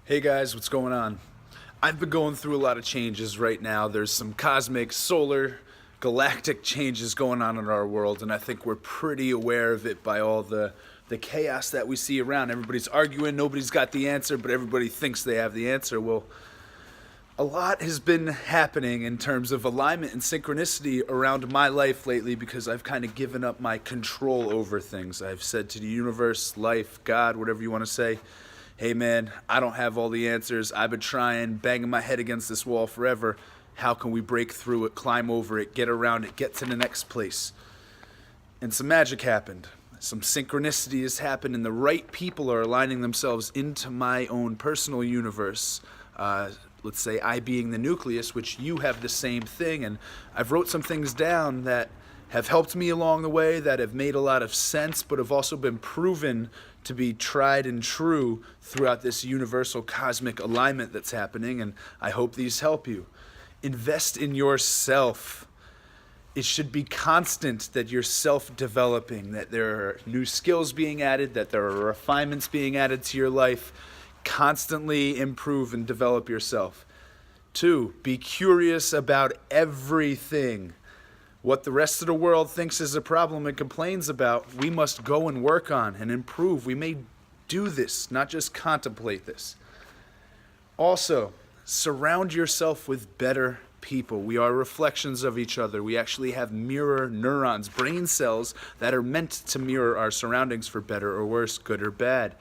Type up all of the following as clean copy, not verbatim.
Hey guys, what's going on? I've been going through a lot of changes right now. There's some cosmic, solar, galactic changes going on in our world, and I think we're pretty aware of it by all the chaos that we see around. Everybody's arguing, nobody's got the answer, but everybody thinks they have the answer. Well, a lot has been happening in terms of alignment and synchronicity around my life lately because I've kind of given up my control over things. I've said to the universe, life, God, whatever you want to say, hey man, I don't have all the answers. I've been trying, banging my head against this wall forever. How can we break through it, climb over it, get around it, get to the next place? And some magic happened. Some synchronicity has happened, and the right people are aligning themselves into my own personal universe. Let's say I being the nucleus, which you have the same thing. And I've wrote some things down that have helped me along the way, that have made a lot of sense, but have also been proven to be tried and true throughout this universal cosmic alignment that's happening. And I hope these help you. Invest in yourself. It should be constant that you're self-developing, that there are new skills being added, that there are refinements being added to your life. Constantly improve and develop yourself. 2, be curious about everything. What the rest of the world thinks is a problem and complains about, we must go and work on and improve. We may do this, not just contemplate this. Also, surround yourself with better people. We are reflections of each other. We actually have mirror neurons, brain cells that are meant to mirror our surroundings for better or worse, good or bad.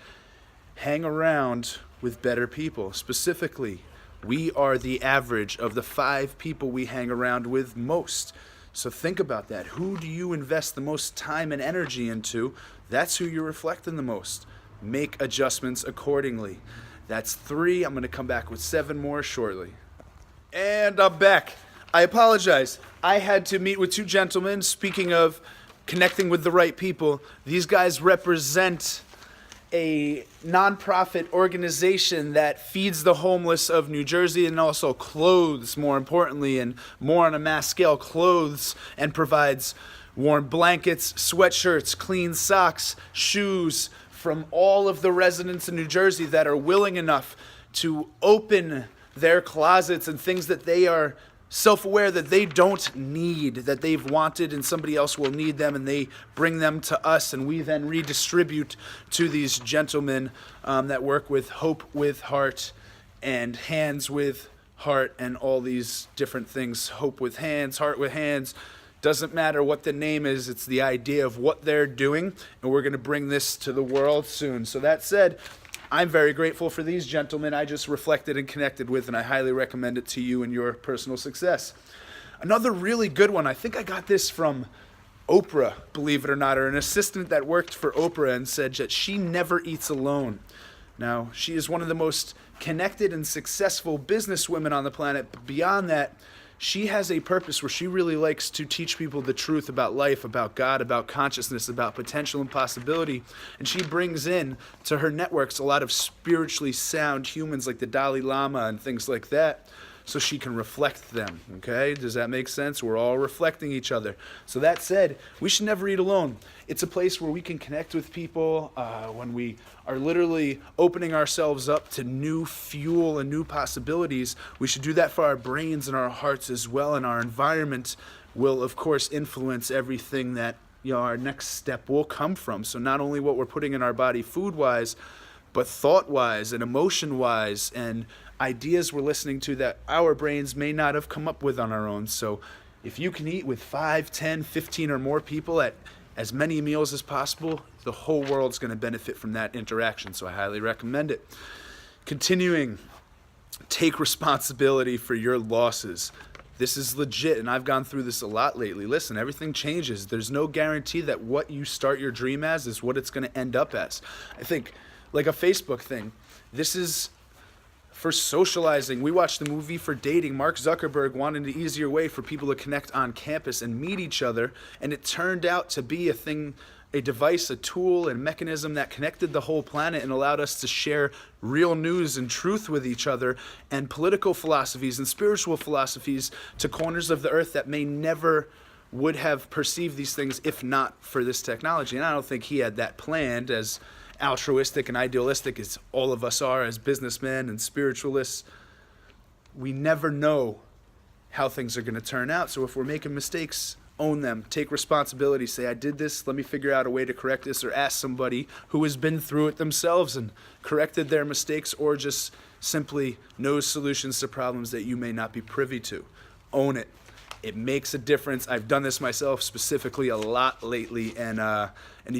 Hang around with better people. Specifically, we are the average of the 5 people we hang around with most. So think about that. Who do you invest the most time and energy into? That's who you're reflecting the most. Make adjustments accordingly. That's 3. I'm going to come back with 7 more shortly. And I'm back. I apologize. I had to meet with 2 gentlemen. Speaking of connecting with the right people, these guys represent a nonprofit organization that feeds the homeless of New Jersey and also clothes, more importantly, and more on a mass scale, clothes and provides warm blankets, sweatshirts, clean socks, shoes from all of the residents in New Jersey that are willing enough to open their closets and things that they are self-aware that they don't need, that they've wanted and somebody else will need them, and they bring them to us and we then redistribute to these gentlemen that work with Hope with Heart and Hands with Heart and all these different things. Hope with Hands, Heart with Hands. Doesn't matter what the name is, it's the idea of what they're doing, and we're going to bring this to the world soon. So that said, I'm very grateful for these gentlemen I just reflected and connected with, and I highly recommend it to you and your personal success. Another really good one, I think I got this from Oprah, believe it or not, or an assistant that worked for Oprah and said that she never eats alone. Now, she is one of the most connected and successful businesswomen on the planet, but beyond that, she has a purpose where she really likes to teach people the truth about life, about God, about consciousness, about potential and possibility. And she brings in to her networks a lot of spiritually sound humans like the Dalai Lama and things like that, so she can reflect them. Okay? Does that make sense? We're all reflecting each other. So that said, we should never eat alone. It's a place where we can connect with people when we are literally opening ourselves up to new fuel and new possibilities. We should do that for our brains and our hearts as well, and our environment will, of course, influence everything that our next step will come from. So not only what we're putting in our body food-wise, but thought-wise and emotion-wise and ideas we're listening to that our brains may not have come up with on our own. So if you can eat with 5, 10, 15 or more people at as many meals as possible, the whole world's going to benefit from that interaction. So I highly recommend it. Continuing, take responsibility for your losses. This is legit, and I've gone through this a lot lately. Listen, everything changes. There's no guarantee that what you start your dream as is what it's going to end up as. I think, like a Facebook thing, this is for socializing. We watched the movie for dating. Mark Zuckerberg wanted an easier way for people to connect on campus and meet each other, and it turned out to be a thing, a device, a tool, and mechanism that connected the whole planet and allowed us to share real news and truth with each other, and political philosophies and spiritual philosophies to corners of the earth that may never would have perceived these things if not for this technology. And I don't think he had that planned, as altruistic and idealistic as all of us are as businessmen and spiritualists, we never know how things are going to turn out. So if we're making mistakes, own them, take responsibility, say, I did this, let me figure out a way to correct this, or ask somebody who has been through it themselves and corrected their mistakes, or just simply knows solutions to problems that you may not be privy to. Own it. It makes a difference. I've done this myself specifically a lot lately, and the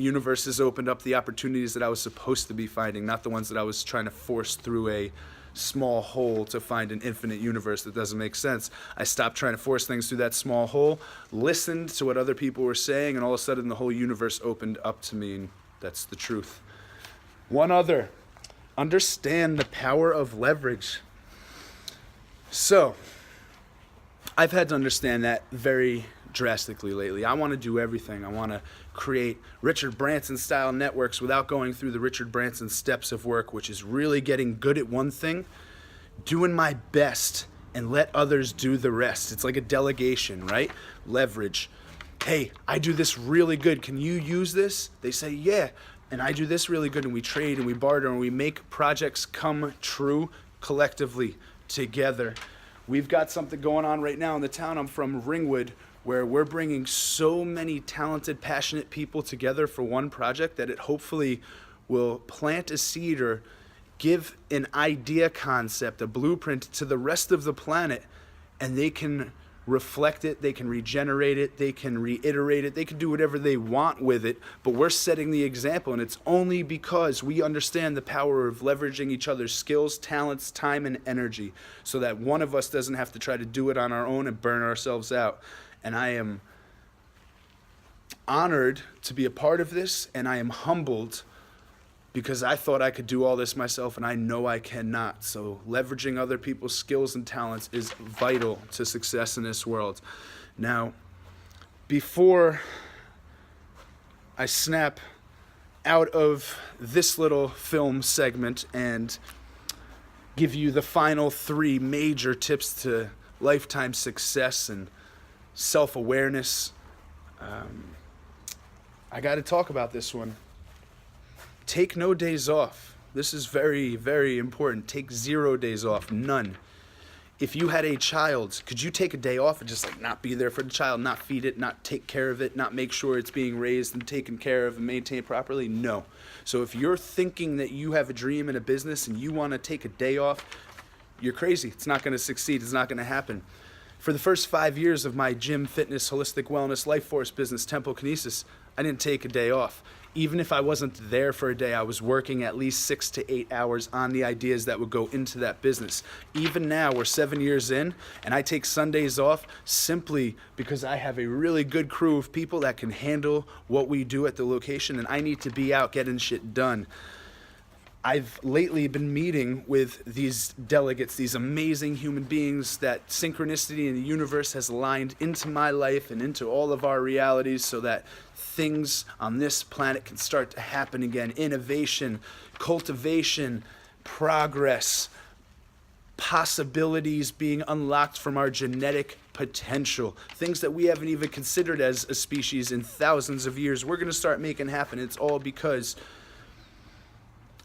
universe has opened up the opportunities that I was supposed to be finding, not the ones that I was trying to force through a small hole to find an infinite universe that doesn't make sense. I stopped trying to force things through that small hole, listened to what other people were saying, and all of a sudden the whole universe opened up to me, and that's the truth. One other, understand the power of leverage. So, I've had to understand that very drastically lately. I want to do everything. I want to create Richard Branson style networks without going through the Richard Branson steps of work, which is really getting good at one thing, doing my best, and let others do the rest. It's like a delegation, right? Leverage. Hey, I do this really good. Can you use this? They say, yeah. And I do this really good, and we trade and we barter and we make projects come true collectively together. We've got something going on right now in the town I'm from, Ringwood, where we're bringing so many talented, passionate people together for one project that it hopefully will plant a seed or give an idea concept, a blueprint to the rest of the planet, and they can reflect it, they can regenerate it, they can reiterate it, they can do whatever they want with it, but we're setting the example, and it's only because we understand the power of leveraging each other's skills, talents, time, and energy, so that one of us doesn't have to try to do it on our own and burn ourselves out. And I am honored to be a part of this, and I am humbled because I thought I could do all this myself, and I know I cannot. So leveraging other people's skills and talents is vital to success in this world. Now, before I snap out of this little film segment and give you the final 3 major tips to lifetime success and self-awareness, I got to talk about this one. Take no days off. This is very, very important. Take 0 days off, none. If you had a child, could you take a day off and just not be there for the child, not feed it, not take care of it, not make sure it's being raised and taken care of and maintained properly? No. So if you're thinking that you have a dream in a business and you want to take a day off, you're crazy. It's not going to succeed. It's not going to happen. For the first 5 years of my gym, fitness, holistic wellness, life force business, Temple Kinesis, I didn't take a day off. Even if I wasn't there for a day, I was working at least 6 to 8 hours on the ideas that would go into that business. Even now, we're 7 years in, and I take Sundays off simply because I have a really good crew of people that can handle what we do at the location, and I need to be out getting shit done. I've lately been meeting with these delegates, these amazing human beings that synchronicity in the universe has aligned into my life and into all of our realities so that things on this planet can start to happen again. Innovation, cultivation, progress, possibilities being unlocked from our genetic potential. Things that we haven't even considered as a species in thousands of years. We're going to start making happen. It's all because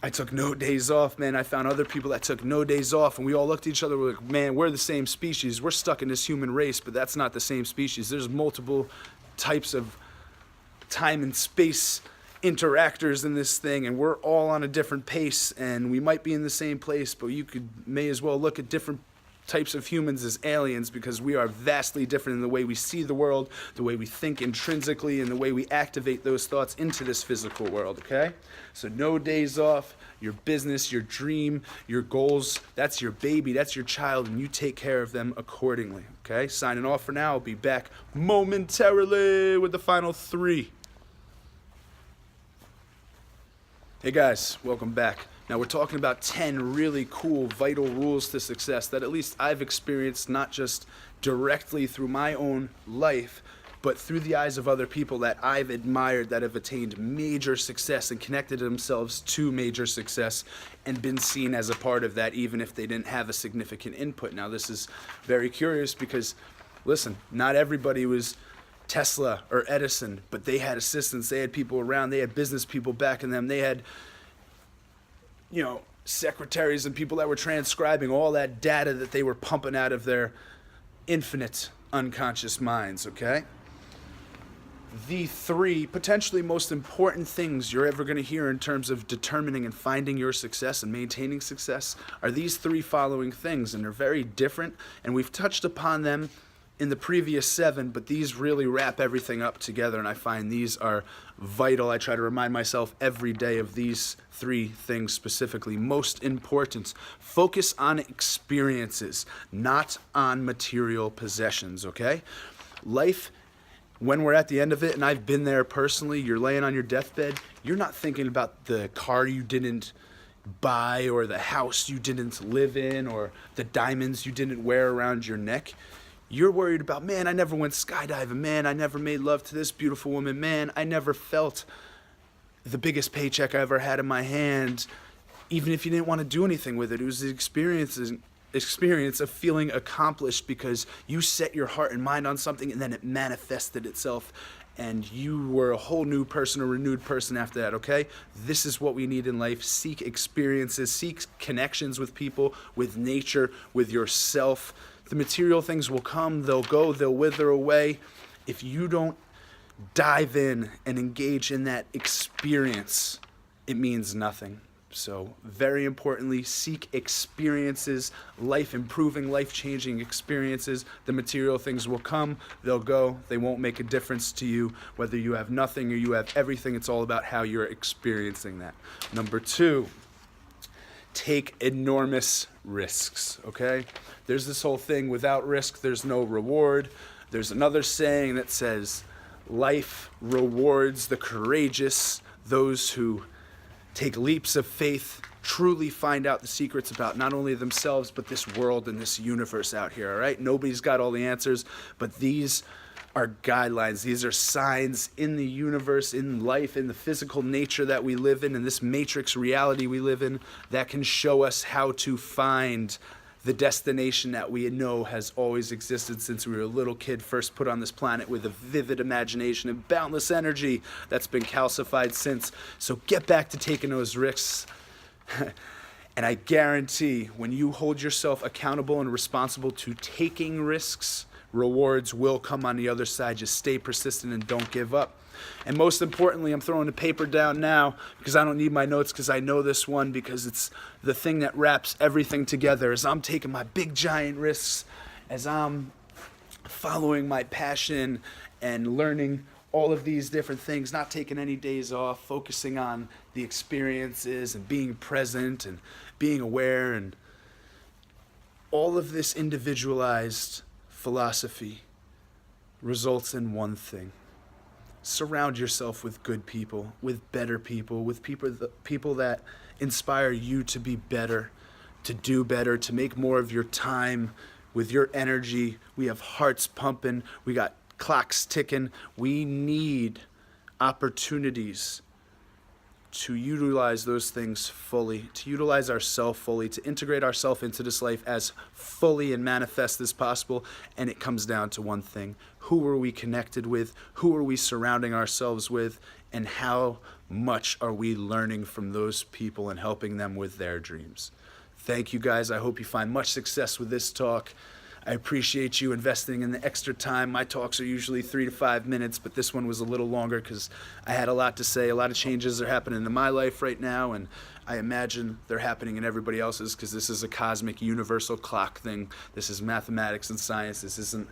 I took no days off, man. I found other people that took no days off, and we all looked at each other, we're like, man, we're the same species. We're stuck in this human race, but that's not the same species. There's multiple types of time and space interactors in this thing, and we're all on a different pace, and we might be in the same place, but may as well look at different types of humans as aliens, because we are vastly different in the way we see the world, the way we think intrinsically, and the way we activate those thoughts into this physical world, okay? So no days off. Your business, your dream, your goals, that's your baby, that's your child, and you take care of them accordingly, okay? Signing off for now. I'll be back momentarily with the final 3. Hey guys, welcome back. Now we're talking about 10 really cool, vital rules to success that at least I've experienced, not just directly through my own life, but through the eyes of other people that I've admired, that have attained major success and connected themselves to major success and been seen as a part of that, even if they didn't have a significant input. Now this is very curious because, listen, not everybody was Tesla or Edison, but they had assistants, they had people around, they had business people backing them, they had secretaries and people that were transcribing all that data that they were pumping out of their infinite unconscious minds, okay? The three potentially most important things you're ever going to hear in terms of determining and finding your success and maintaining success are these three following things, and they're very different, and we've touched upon them in the previous 7, but these really wrap everything up together, and I find these are vital. I try to remind myself every day of these 3 things specifically. Most important, focus on experiences, not on material possessions, okay? Life, when we're at the end of it, and I've been there personally, you're laying on your deathbed, you're not thinking about the car you didn't buy or the house you didn't live in or the diamonds you didn't wear around your neck. You're worried about, man, I never went skydiving, man, I never made love to this beautiful woman, man, I never felt the biggest paycheck I ever had in my hand, even if you didn't want to do anything with it. It was the experience of feeling accomplished because you set your heart and mind on something and then it manifested itself and you were a whole new person, a renewed person after that, okay? This is what we need in life. Seek experiences, seek connections with people, with nature, with yourself. The material things will come, they'll go, they'll wither away. If you don't dive in and engage in that experience, it means nothing. So very importantly, seek experiences, life-improving, life-changing experiences. The material things will come, they'll go, they won't make a difference to you. Whether you have nothing or you have everything, it's all about how you're experiencing that. Number 2, take enormous risks, okay? There's this whole thing, without risk, there's no reward. There's another saying that says, life rewards the courageous, those who take leaps of faith, truly find out the secrets about not only themselves, but this world and this universe out here, all right? Nobody's got all the answers, but these are guidelines. These are signs in the universe, in life, in the physical nature that we live in this matrix reality we live in, that can show us how to find the destination that we know has always existed since we were a little kid, first put on this planet with a vivid imagination and boundless energy that's been calcified since. So get back to taking those risks. And I guarantee when you hold yourself accountable and responsible to taking risks, rewards will come on the other side. Just stay persistent and don't give up. And most importantly, I'm throwing the paper down now because I don't need my notes, because I know this one, because it's the thing that wraps everything together. As I'm taking my big giant risks, as I'm following my passion and learning all of these different things, not taking any days off, focusing on the experiences and being present and being aware, and all of this individualized philosophy results in one thing. Surround yourself with good people, with better people, with people that inspire you to be better, to do better, to make more of your time with your energy. We have hearts pumping. We got clocks ticking. We need opportunities to utilize those things fully, to utilize ourselves fully, to integrate ourselves into this life as fully and manifest as possible. And it comes down to one thing. Who are we connected with? Who are we surrounding ourselves with? And how much are we learning from those people and helping them with their dreams? Thank you, guys. I hope you find much success with this talk. I appreciate you investing in the extra time. My talks are usually 3 to 5 minutes, but this one was a little longer because I had a lot to say. A lot of changes are happening in my life right now, and I imagine they're happening in everybody else's, because this is a cosmic universal clock thing. This is mathematics and science. This isn't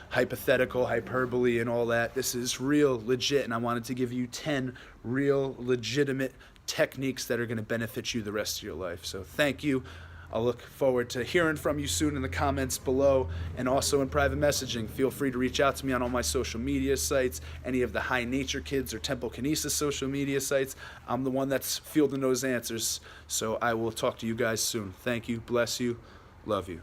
hypothetical, hyperbole, and all that. This is real, legit, and I wanted to give you 10 real, legitimate techniques that are going to benefit you the rest of your life. So thank you. I'll look forward to hearing from you soon in the comments below, and also in private messaging. Feel free to reach out to me on all my social media sites, any of the High Nature Kids or Temple Kinesis social media sites. I'm the one that's fielding those answers. So I will talk to you guys soon. Thank you, bless you, love you.